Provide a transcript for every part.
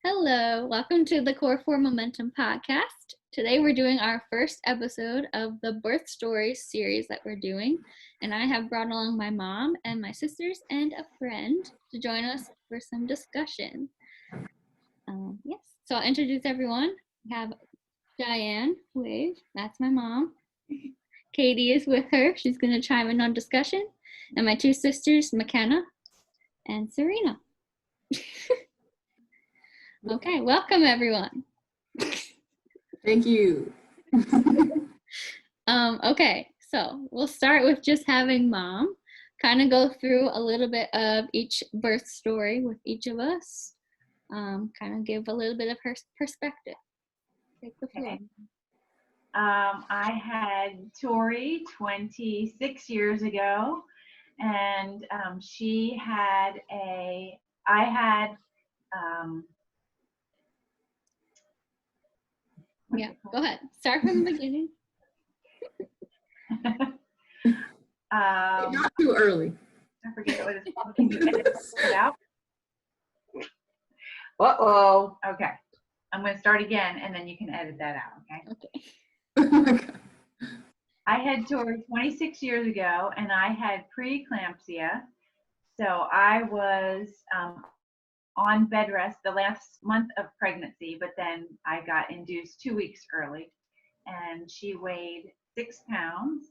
Hello, welcome to the Core 4 Momentum podcast. Today we're doing our first episode of the Birth Stories series that we're doing, and I have brought along my mom and my sisters and a friend to join us for some discussion. Yes, so I'll introduce everyone. We have Diane, wave, that's my mom. Katie is with her, she's going to chime in on discussion, and my two sisters, MacKenna and Serena. Okay, welcome everyone. Thank you. Okay, so we'll start with just having mom kind of go through a little bit of each birth story with each of us, kind of give a little bit of her perspective. Take the floor. Okay. I had Tori 26 years ago, and she had Yeah, go ahead. Start from the beginning. Not too early. I forget what it's called. Can you edit it out? Uh-oh. Okay. I'm going to start again, and then you can edit that out, okay? Okay. Oh my God. I had Tori 26 years ago, and I had preeclampsia. So I was on bed rest the last month of pregnancy, but then I got induced 2 weeks early, and she weighed 6 pounds,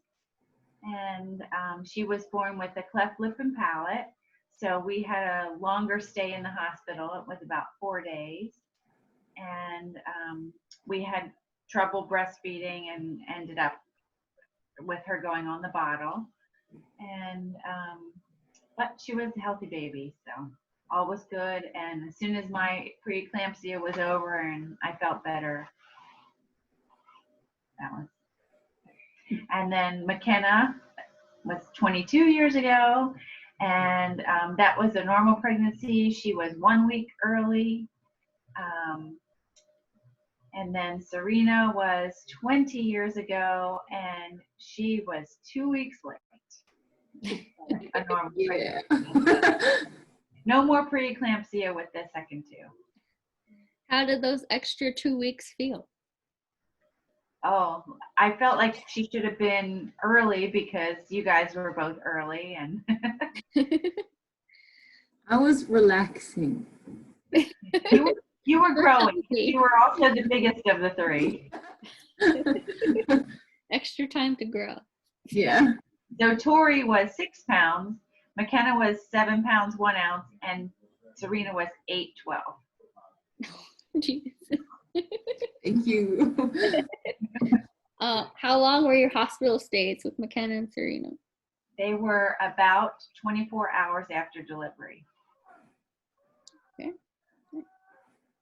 and she was born with a cleft lip and palate. So we had a longer stay in the hospital. It was about 4 days, and we had trouble breastfeeding and ended up with her going on the bottle. And but she was a healthy baby, so all was good. And as soon as my preeclampsia was over and I felt better, that was. And then MacKenna was 22 years ago, and that was a normal pregnancy. She was 1 week early. And then Serena was 20 years ago, and she was 2 weeks late. A normal pregnancy. No more preeclampsia with the second two. How did those extra 2 weeks feel? Oh, I felt like she should have been early because you guys were both early, and I was relaxing. you were growing. You were also the biggest of the three. Extra time to grow. Yeah. So Tori was 6 pounds, MacKenna was 7 pounds 1 ounce, and Serena was 8'12". Jesus. Thank you. How long were your hospital stays with MacKenna and Serena? They were about 24 hours after delivery. Okay.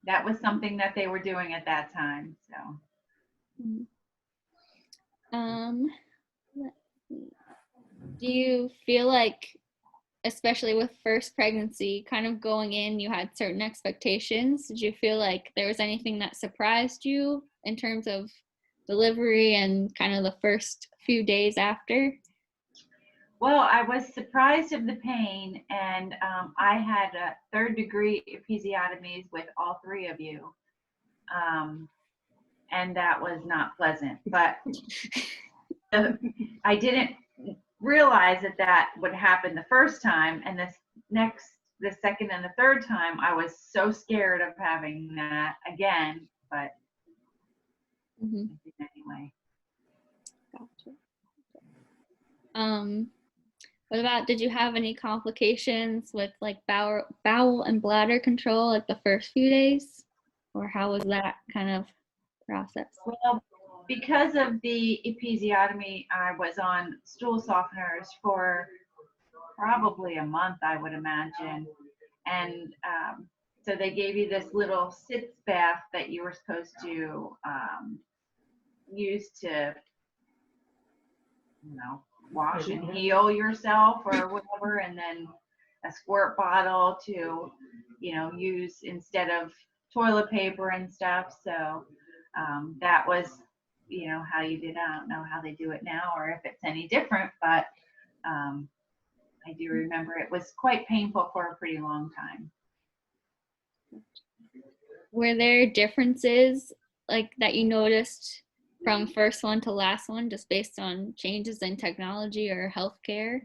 That was something that they were doing at that time. So. Let's see. Do you feel like, especially with first pregnancy, kind of going in, you had certain expectations? Did you feel like there was anything that surprised you in terms of delivery and kind of the first few days after? Well, I was surprised of the pain, and I had a 3rd-degree episiotomies with all 3 of you, and that was not pleasant. But I didn't realize that would happen the first time, and the second and the third time, I was so scared of having that again. But anyway. Gotcha. What about, did you have any complications with like bowel and bladder control like the first few days? Or how was that kind of process? Well, because of the episiotomy, I was on stool softeners for probably a month, I would imagine. And so they gave you this little sitz bath that you were supposed to use to, wash and heal yourself or whatever, and then a squirt bottle to, use instead of toilet paper and stuff. So that was, how you did it. I don't know how they do it now or if it's any different, but I do remember it was quite painful for a pretty long time. Were there differences like that you noticed from first one to last one, just based on changes in technology or healthcare,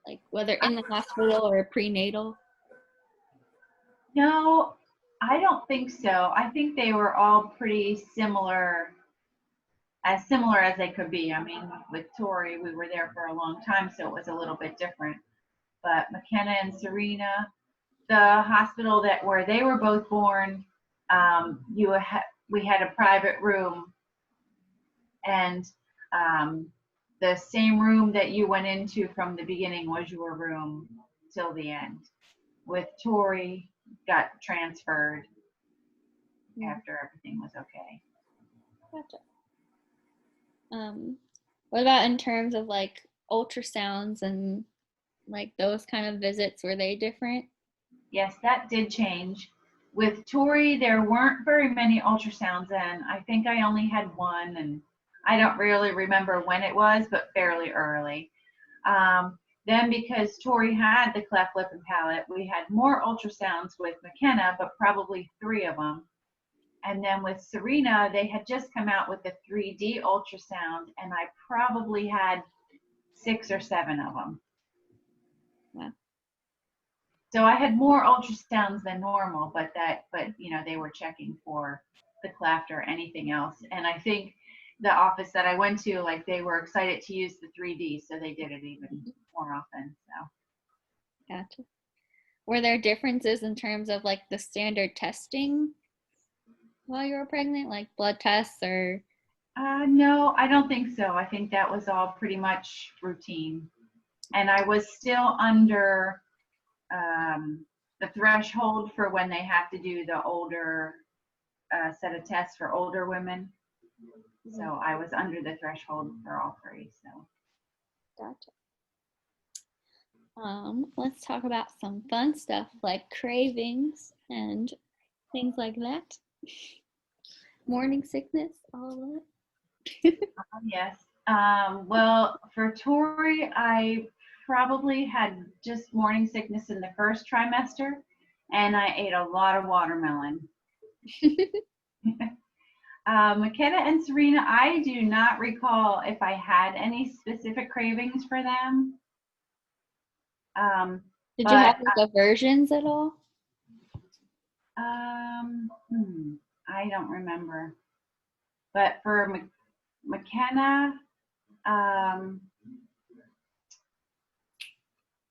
like whether in the hospital or prenatal? No, I don't think so. I think they were all pretty similar as they could be. I mean, with Tori, we were there for a long time, so it was a little bit different. But MacKenna and Serena, the hospital where they were both born, we had a private room, and the same room that you went into from the beginning was your room till the end. With Tori, got transferred after everything was okay. Gotcha. What about in terms of like ultrasounds and like those kind of visits? Were they different? Yes, that did change. With Tori, there weren't very many ultrasounds then. I think I only had one, and I don't really remember when it was, but fairly early. Then because Tori had the cleft lip and palate, we had more ultrasounds with MacKenna, but probably 3 of them. And then with Serena, they had just come out with the 3D ultrasound, and I probably had 6 or 7 of them. Wow. So I had more ultrasounds than normal, but they were checking for the cleft or anything else. And I think the office that I went to, like, they were excited to use the 3D, so they did it even more often. So. Gotcha. Were there differences in terms of like the standard testing while you were pregnant, like blood tests or? No, I don't think so. I think that was all pretty much routine. And I was still under the threshold for when they have to do the older set of tests for older women. So I was under the threshold for all 3. So. Gotcha. Let's talk about some fun stuff like cravings and things like that. Morning sickness, all of that. Yes. Well, for Tori, I probably had just morning sickness in the first trimester, and I ate a lot of watermelon. MacKenna and Serena, I do not recall if I had any specific cravings for them. Did you have like aversions at all? I don't remember. But for MacKenna,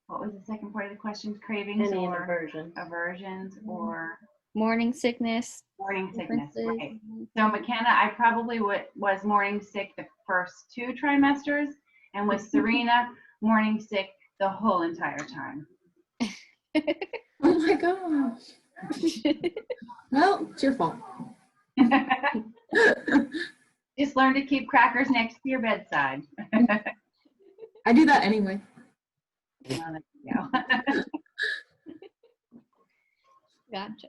what was the second part of the question? Cravings or aversions or morning sickness? Morning sickness, right. So MacKenna, I probably was morning sick the first 2 trimesters, and with Serena, morning sick the whole entire time. Oh my gosh. Well, it's your fault. Just learn to keep crackers next to your bedside. I do that anyway. Well, there you go. Gotcha.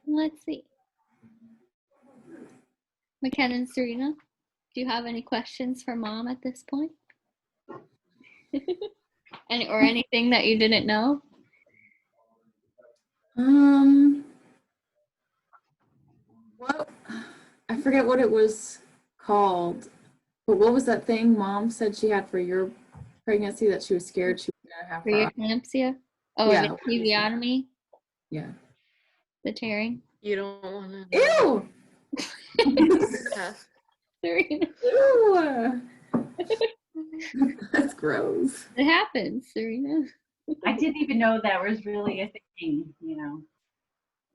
Let's see. MacKenna and Serena, do you have any questions for Mom at this point? Or anything that you didn't know? Well, I forget what it was called, but what was that thing Mom said she had for your pregnancy that she was scared she was gonna have for preeclampsia? Oh, yeah. The episiotomy? Yeah. The tearing? You don't want to. Ew! Serena. Ew! That's gross. It happens, Serena. I didn't even know that was really a thing, you know.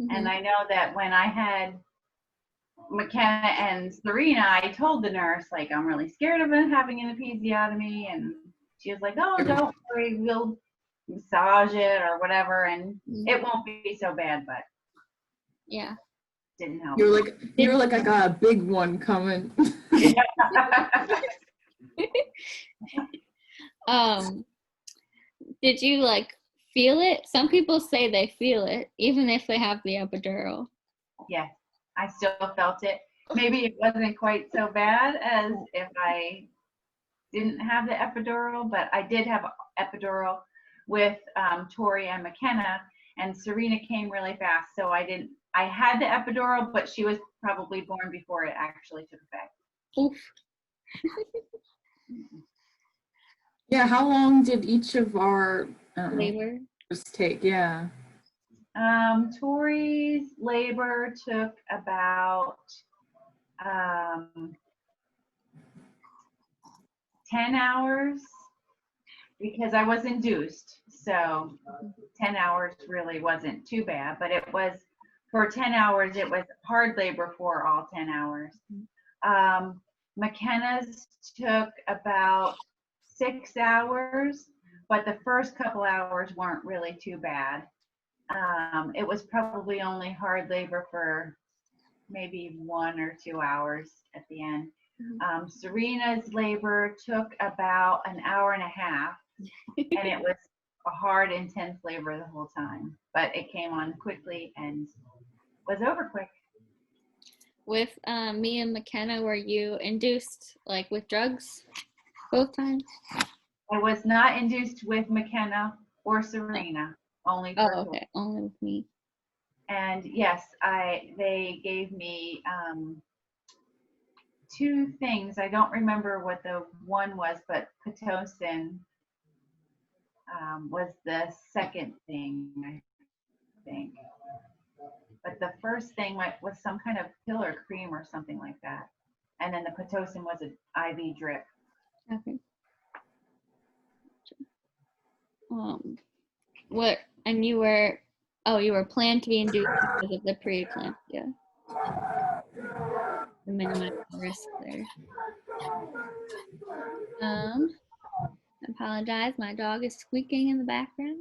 Mm-hmm. And I know that when I had MacKenna and Serena, I told the nurse, like, I'm really scared of having an episiotomy. And she was like, oh, don't worry, we'll massage it or whatever, and it won't be so bad, but yeah, didn't help. You're like I got a big one coming. Did you like feel it? Some people say they feel it even if they have the epidural. Yeah, I still felt it. Maybe it wasn't quite so bad as if I didn't have the epidural, but I did have epidural with Tori and MacKenna, and Serena came really fast. So I had the epidural, but she was probably born before it actually took effect. Oof. Yeah, how long did each of our Labor. take? Yeah. Tori's labor took about 10 hours because I was induced. So 10 hours really wasn't too bad, but it was for 10 hours, it was hard labor for all 10 hours. MacKenna's took about 6 hours, but the first couple hours weren't really too bad. It was probably only hard labor for maybe 1 or 2 hours at the end. Serena's labor took about an hour and a half, and it was a hard, intense labor the whole time, but it came on quickly and was over quick. With me and MacKenna, were you induced like with drugs both times? I was not induced with MacKenna or Serena, only for Oh, okay, only with me. And yes, they gave me 2 things. I don't remember what the one was, but Pitocin was the second thing, I think. But the first thing was some kind of pill or cream or something like that. And then the Pitocin was an IV drip. Okay. What? And you were planned to be induced because of the preeclampsia. To minimize the risk there. I apologize. My dog is squeaking in the background.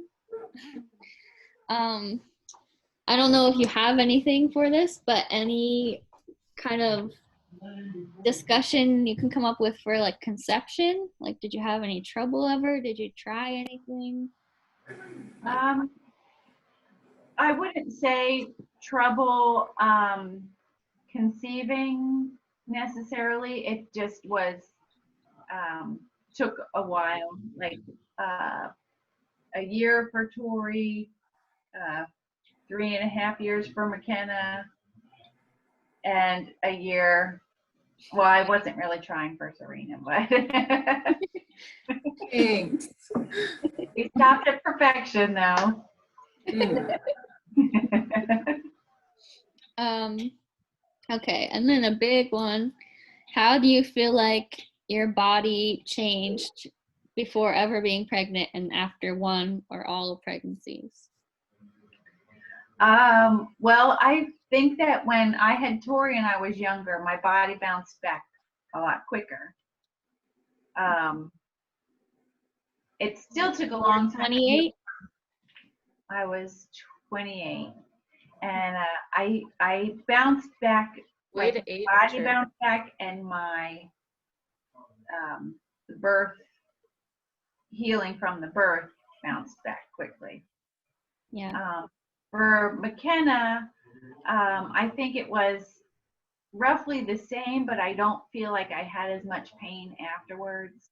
I don't know if you have anything for this, but any kind of discussion you can come up with for like conception? Like, did you have any trouble ever? Did you try anything? I wouldn't say trouble conceiving necessarily. It just was took a while, like a year for Tori, 3.5 years for MacKenna, and a year. Well, I wasn't really trying for Serena, but Thanks. we stopped at perfection, though. Okay, and then a big one. How do you feel like your body changed before ever being pregnant and after one or all of pregnancies? Well, I think that when I had Tori and I was younger, my body bounced back a lot quicker. It still took a long time. 28? I was 28, and I bounced back. Way like, to age body her. bounced back, and my birth healing from the birth bounced back quickly. Yeah. For MacKenna, I think it was roughly the same, but I don't feel like I had as much pain afterwards.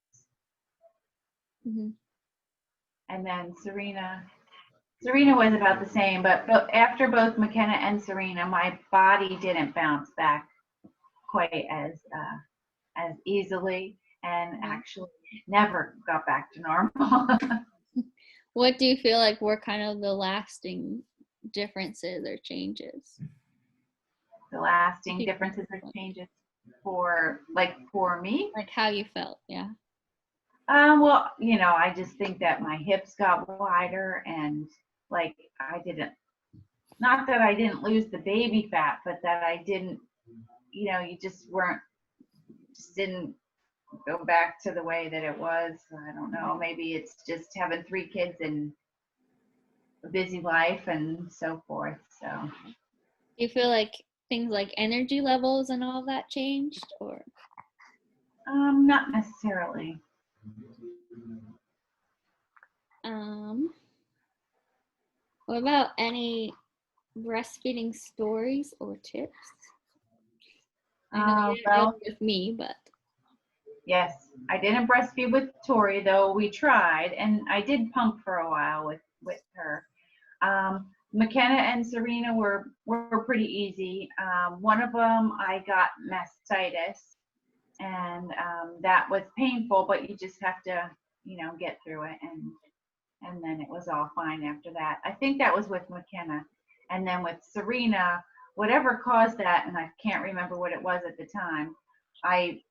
Mm-hmm. And then Serena was about the same, but after both MacKenna and Serena, my body didn't bounce back quite as easily, and actually never got back to normal. What do you feel like were kind of the lasting differences or changes? The lasting differences or changes for me? Like how you felt, yeah. Well, I just think that my hips got wider, and like not that I didn't lose the baby fat, but that I didn't, you just didn't go back to the way that it was. I don't know. Maybe it's just having 3 kids and a busy life and so forth. So. Do you feel like things like energy levels and all that changed, or? Not necessarily. What about any breastfeeding stories or tips? I know you didn't do it with me, but. Yes, I didn't breastfeed with Tori, though we tried, and I did pump for a while with her. MacKenna and Serena were pretty easy. One of them I got mastitis, and that was painful, but you just have to, get through it, and then it was all fine after that. I think that was with MacKenna, and then with Serena, whatever caused that, and I can't remember what it was at the time. I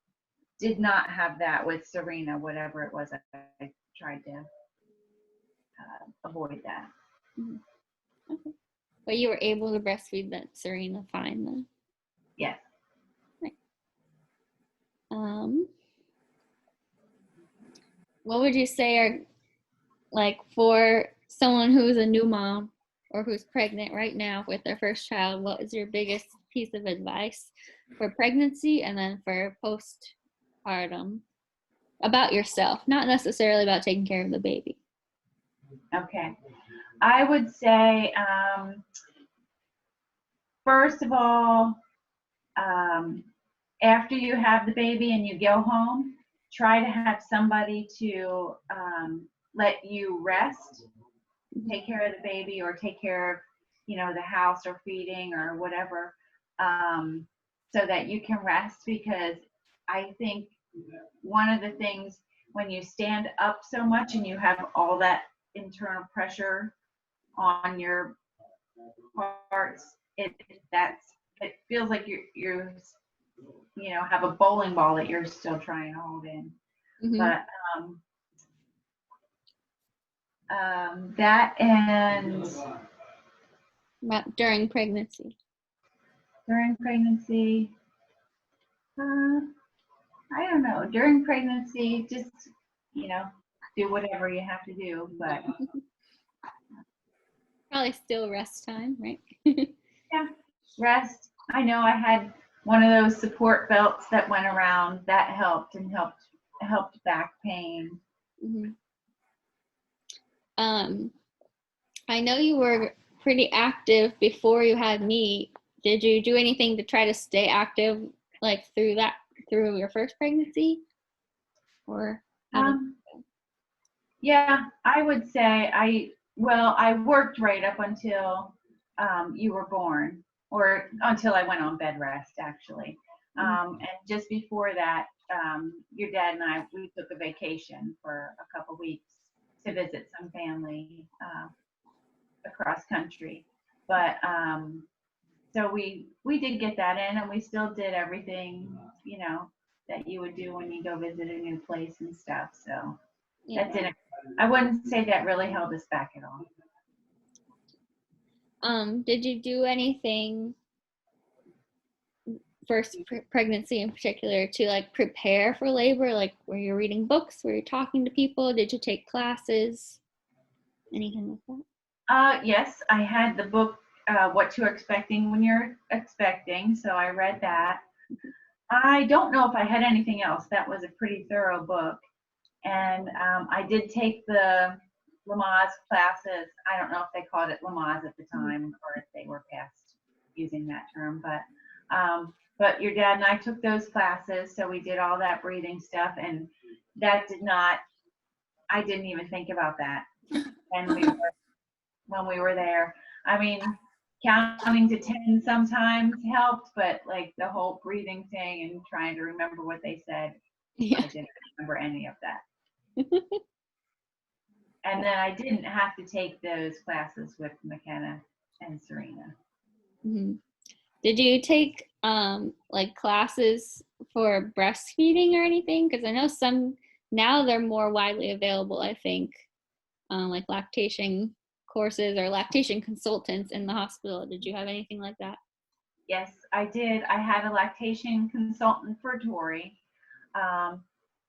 did not have that with Serena, whatever it was. I tried to avoid that. Mhm. Okay. But you were able to breastfeed that Serena fine then? Yes. Right. What would you say are, like, for someone who's a new mom or who's pregnant right now with their first child, what is your biggest piece of advice for pregnancy and then for postpartum about yourself, not necessarily about taking care of the baby? Okay. I would say, first of all, after you have the baby and you go home, try to have somebody to let you rest, take care of the baby, or take care of, the house or feeding or whatever, so that you can rest. Because I think one of the things, when you stand up so much and you have all that internal pressure on your parts, it feels like you're have a bowling ball that you're still trying to hold in. Mm-hmm. But that, and During pregnancy. during pregnancy, I don't know. During pregnancy, just do whatever you have to do. But Probably still rest time, right? yeah, rest. I know I had one of those support belts that went around. That helped, and helped back pain. Mm-hmm. I know you were pretty active before you had me. Did you do anything to try to stay active, like through your first pregnancy? Or yeah, I would say I worked right up until you were born, or until I went on bed rest, actually. And just before that, your dad and we took a vacation for a couple weeks to visit some family across country. But so we did get that in, and we still did everything, that you would do when you go visit a new place and stuff. So yeah. that didn't, I wouldn't say that really held us back at all. Did you do anything first pregnancy in particular to like prepare for labor? Like, were you reading books? Were you talking to people? Did you take classes? Anything like that? Yes, I had the book, What to Expecting When You're Expecting. So I read that. I don't know if I had anything else. That was a pretty thorough book. And I did take the Lamaze classes. I don't know if they called it Lamaze at the time or if they were past using that term, but your dad and I took those classes, so we did all that breathing stuff, and that I didn't even think about that when we were there. I mean, counting to 10 sometimes helped, but like the whole breathing thing and trying to remember what they said, Yeah. I didn't remember any of that. And then I didn't have to take those classes with MacKenna and Serena. Mm-hmm. Did you take like classes for breastfeeding or anything? Because I know some now they're more widely available, I think, like lactation courses or lactation consultants in the hospital. Did you have anything like that? Yes, I did. I had a lactation consultant for Tori,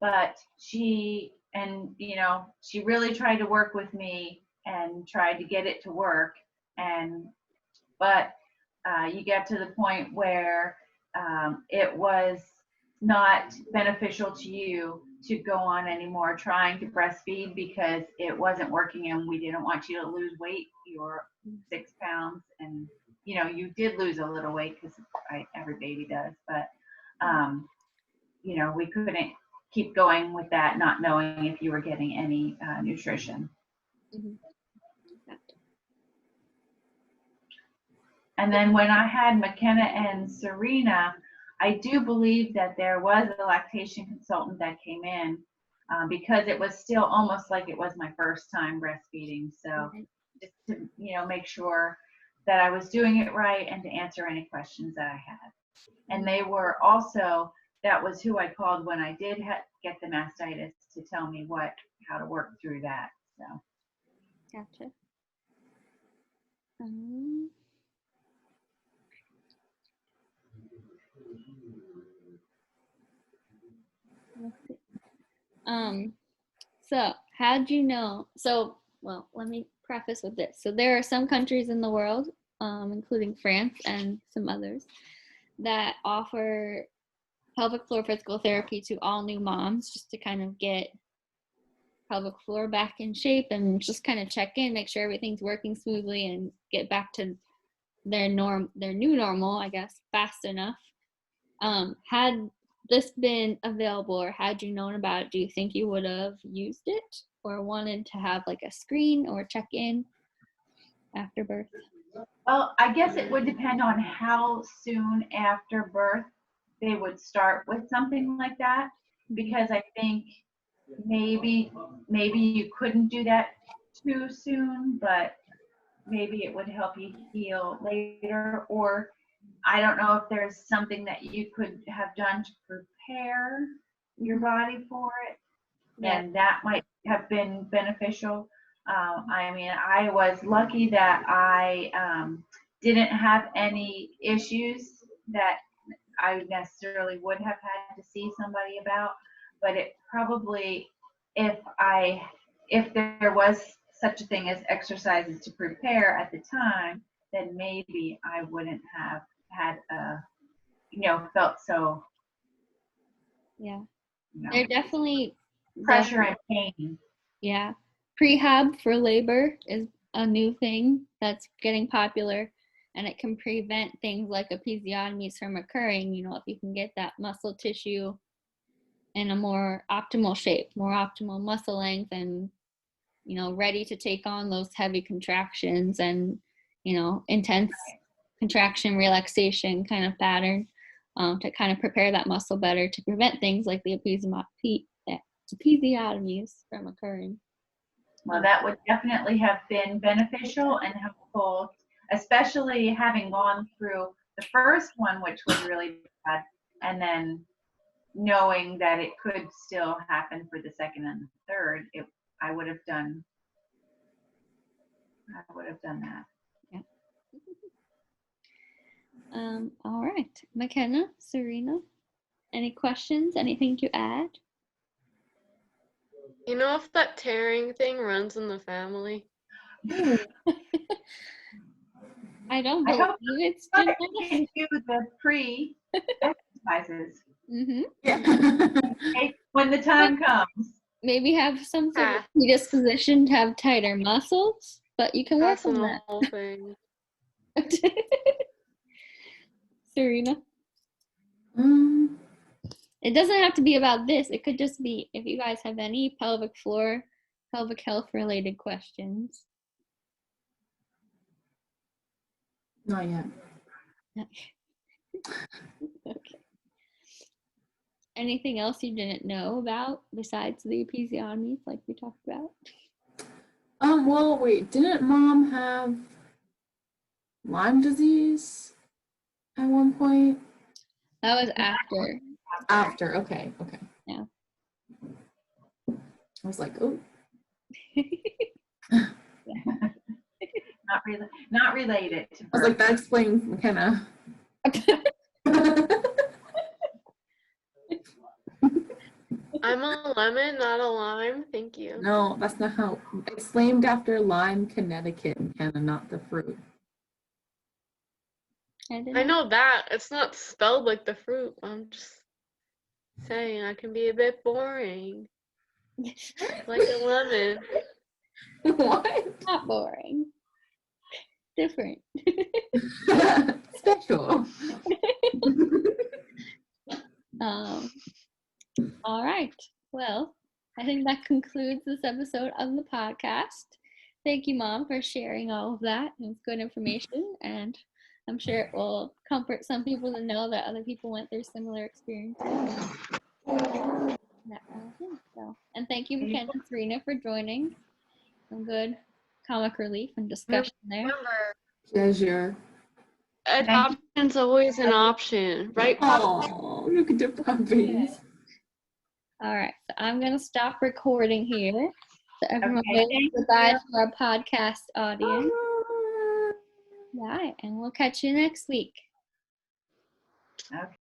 but she really tried to work with me and tried to get it to work, but you get to the point where it was not beneficial to you to go on anymore trying to breastfeed because it wasn't working, and we didn't want you to lose weight. You were 6 pounds, and you did lose a little weight because every baby does, but we couldn't keep going with that, not knowing if you were getting any nutrition. Mhm. And then when I had MacKenna and Serena, I do believe that there was a lactation consultant that came in because it was still almost like it was my first time breastfeeding. So just to, make sure that I was doing it right and to answer any questions that I had. And they were also, that was who I called when I did get the mastitis to tell me how to work through that. So. Gotcha. Let's see. So how'd you know? So, well, let me preface with this. So there are some countries in the world, including France and some others, that offer pelvic floor physical therapy to all new moms just to kind of get pelvic floor back in shape and just kind of check in, make sure everything's working smoothly and get back to their new normal, I guess, fast enough. Had this been available or had you known about it, do you think you would have used it or wanted to have like a screen or check in after birth? Well, I guess it would depend on how soon after birth they would start with something like that, because I think maybe you couldn't do that too soon, but maybe it would help you heal later. Or I don't know if there's something that you could have done to prepare your body for it, then that might have been beneficial. I mean, I was lucky that I didn't have any issues that I necessarily would have had to see somebody about, but it probably, if there was such a thing as exercises to prepare at the time, then maybe I wouldn't have had felt so They're definitely pressure and pain. Yeah. Prehab for labor is a new thing that's getting popular, and it can prevent things like episiotomies from occurring, if you can get that muscle tissue in a more optimal shape, more optimal muscle length, and ready to take on those heavy contractions and intense contraction relaxation kind of pattern, to kind of prepare that muscle better to prevent things like the episiotomies from occurring. Well, that would definitely have been beneficial and helpful, especially having gone through the first one, which was really bad, and then knowing that it could still happen for the second and the third. I would have done that. Yeah. All right, MacKenna, Serena, any questions? Anything to add? You know if that tearing thing runs in the family? I don't believe it's genetic. You can do the pre-exercises. Yeah. When the time comes. Maybe have some sort of predisposition to have tighter muscles, but you can work on that. Whole thing. Serena? It doesn't have to be about this. It could just be if you guys have any pelvic health related questions. Not yet. Okay. Anything else you didn't know about besides the episiotomies like we talked about? Well, wait, didn't Mom have Lyme disease at one point? That was after. After, okay. Yeah. I was like, oh. Not related. To I was like, that explains MacKenna. I'm a lemon, not a lime. Thank you. No, that's not how. It's named after Lyme, Connecticut, MacKenna, not the fruit. I know that. It's not spelled like the fruit. I'm just saying I can be a bit boring. Like a lemon. What? Not boring. Different. Special. All right. Well, I think that concludes this episode of the podcast. Thank you, Mom, for sharing all of that. It was good information, and I'm sure it will comfort some people to know that other people went through similar experiences. That kind of thing. So, and thank you, MacKenna and Serena, for joining. Some good comic relief and discussion there. Remember, Pleasure. adoption's always an option, right? Oh, look at the puppies. All right, so I'm gonna stop recording here. So everyone, Okay, wave goodbye to our podcast audience. Bye, and we'll catch you next week. Okay.